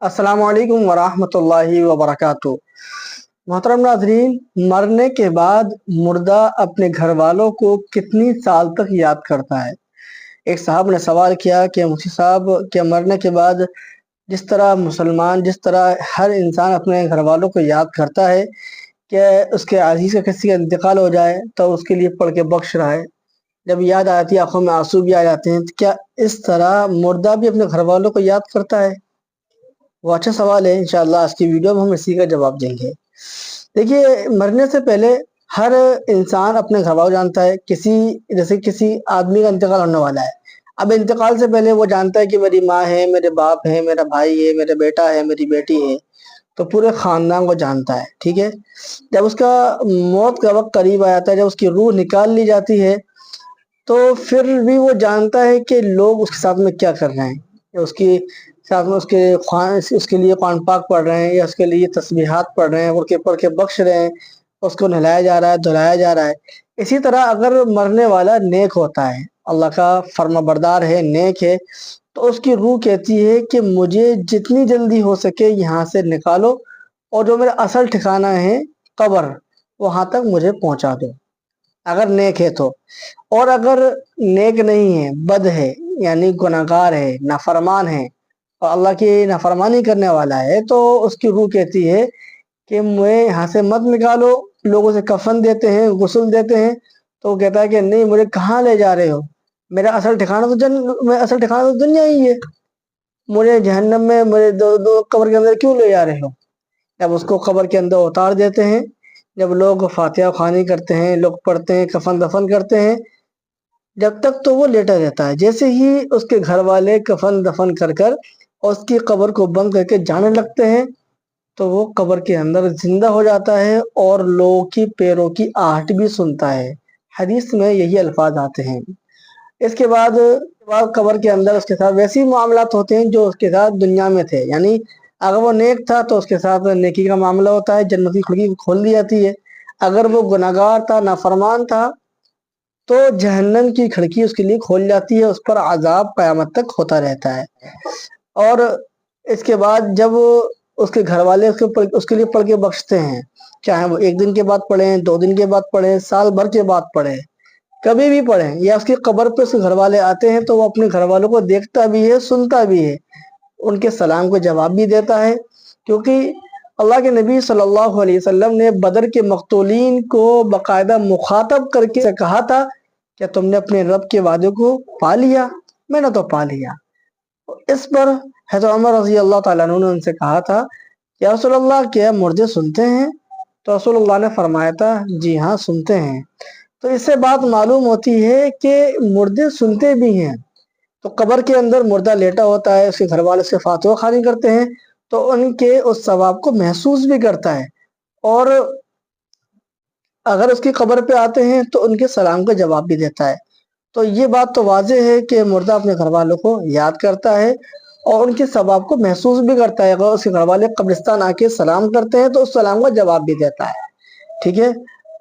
अस्सलाम वालेकुम वरहमतुल्लाहि वबरकातुह। मोहतरम नाज़रीन, मरने के बाद मुर्दा अपने घर वालों को कितनी साल तक याद करता है। एक साहब ने सवाल किया कि मुफ्ती साहब, क्या मरने के बाद जिस तरह मुसलमान, जिस तरह हर इंसान अपने घर वालों को याद करता है, क्या उसके अजीज़ का किसी का इंतकाल हो जाए तो उसके लिए पढ़ के बख्श रहा है, जब याद आती है आंखों में आंसू भी आ जाते हैं, तो क्या इस तरह मुर्दा भी अपने घर वालों को याद करता है? वो अच्छा सवाल है। इंशाअल्लाह आज की वीडियो में हम इसी का जवाब देंगे। देखिए, मरने से पहले हर इंसान अपने घर वालों जानता है। जैसे किसी आदमी का इंतकाल होने वाला है, अब इंतकाल से पहले वो जानता है कि मेरी माँ है, मेरे बाप है, मेरा भाई है, मेरा बेटा है, मेरी बेटी है, तो पूरे खानदान को जानता है। ठीक है, जब उसका मौत का वक्त करीब आ जाता है, जब उसकी रूह निकाल ली जाती है, तो फिर भी वो जानता है कि लोग उसके साथ में क्या कर रहे हैं। उसकी साथ में उसके लिए कुरान पाक पढ़ रहे हैं, या उसके लिए तस्बीहात पढ़ रहे हैं, पढ़ के बख्श रहे हैं, उसको नहलाया जा रहा है, धुलाया जा रहा है। इसी तरह अगर मरने वाला नेक होता है, अल्लाह का फर्माबरदार है, नेक है, तो उसकी रूह कहती है कि मुझे जितनी जल्दी हो सके यहाँ से निकालो, और जो मेरा असल ठिकाना है कब्र, वहाँ तक मुझे पहुँचा दो, अगर नेक है तो। और अगर नेक नहीं है, बद है, यानी गुनाहगार है, नाफरमान है, और अल्लाह की नाफरमानी करने वाला है, तो उसकी रूह कहती है कि मुझे यहाँ से मत निकालो। लोग उसे कफन देते हैं, गुस्ल देते हैं, तो वो कहता है कि नहीं, मुझे कहाँ ले जा रहे हो, मेरा असल ठिकाना तो दुनिया ही है, मुझे जहन्नम में, मुझे दो कब्र के अंदर क्यों ले जा रहे हो। जब उसको कब्र के अंदर उतार देते हैं, जब लोग फातिहा ख़्वानी करते हैं, लोग पढ़ते हैं, कफन दफन करते हैं, जब तक तो वो लेटा रहता है। जैसे ही उसके घर वाले कफन दफन कर कर और उसकी कब्र को बंद करके जाने लगते हैं, तो वो कब्र के अंदर जिंदा हो जाता है और लोगों की पैरों की आहट भी सुनता है। हदीस में यही अल्फाज आते हैं। इसके बाद कब्र के अंदर उसके साथ वैसे ही मामलात होते हैं जो उसके साथ दुनिया में थे। यानी अगर वो नेक था तो उसके साथ नेकी का मामला होता है, जन्नत की खिड़की खोल दी जाती है। अगर वो गुनाहगार था, नाफरमान था, तो जहन्नम की खिड़की उसके लिए खोल जाती है, उस पर अजाब क़यामत तक होता रहता है। और इसके बाद जब उसके घर वाले उसके लिए पढ़ के बख्शते हैं, चाहे वो एक दिन के बाद पढ़ें, 2 दिन के बाद पढ़ें, साल भर के बाद पढ़ें, कभी भी पढ़ें, या उसकी कब्र पे उसके घर वाले आते हैं तो वो अपने घर वालों को देखता भी है, सुनता भी है, उनके सलाम को जवाब भी देता है। क्योंकि अल्लाह के नबी सल्लल्लाहु अलैहि वसल्लम ने बदर के मक़तूलीन को बाकायदा मुखातब करके से कहा था, क्या तुमने अपने रब के वादे को पा लिया? मैंने तो पा लिया। इस पर हज़रत उमर रज़ी अल्लाह ताला अन्हु ने उनसे कहा था, या रसूलल्लाह, क्या मुर्दे सुनते हैं? तो रसूलुल्लाह ने फरमाया था, जी हाँ, सुनते हैं। तो इससे बात मालूम होती है कि मुर्दे सुनते भी हैं। तो कब्र के अंदर मुर्दा लेटा होता है, उसके घर वाले उससे फातिहा ख़्वानी करते हैं, तो उनके उस सवाब को महसूस भी करता है, और अगर उसकी कब्र पे आते हैं तो उनके सलाम का जवाब भी देता है। तो ये बात तो वाज़ेह है कि मुर्दा अपने घर वालों को याद करता है और उनके सवाब को महसूस भी करता है। अगर उसके घर वाले कब्रिस्तान आके सलाम करते हैं तो उस सलाम का जवाब भी देता है। ठीक है,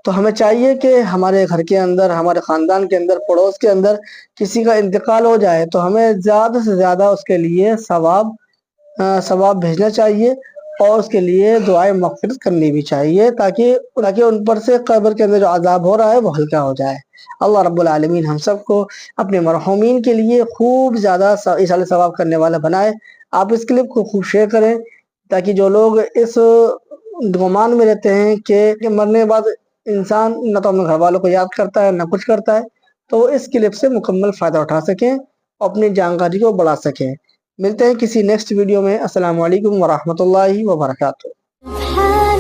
तो हमें चाहिए कि हमारे घर के अंदर, हमारे ख़ानदान के अंदर, पड़ोस के अंदर किसी का इंतकाल हो जाए तो हमें ज़्यादा से ज़्यादा उसके लिए सवाब भेजना चाहिए, और उसके लिए दुआए मग़फ़िरत करनी भी चाहिए, ताकि ताकि उन पर से कब्र के अंदर जो अज़ाब हो रहा है वो हल्का हो जाए। अल्लाह रब्बुल आलमीन हम सबको अपने मरहूमीन के लिए खूब ज़्यादा इसाले सवाब करने वाला बनाए। आप इस क्लिप को खूब शेयर करें, ताकि जो लोग इस गुमान में रहते हैं कि मरने के बाद इंसान न तो अपने घर वालों को याद करता है, न कुछ करता है, तो वो इस क्लिप से मुकम्मल फ़ायदा उठा सकें और अपनी जानकारी को बढ़ा सकें। मिलते हैं किसी नेक्स्ट वीडियो में। अस्सलामु अलैकुम वरहमतुल्लाहि वबरकातुहू।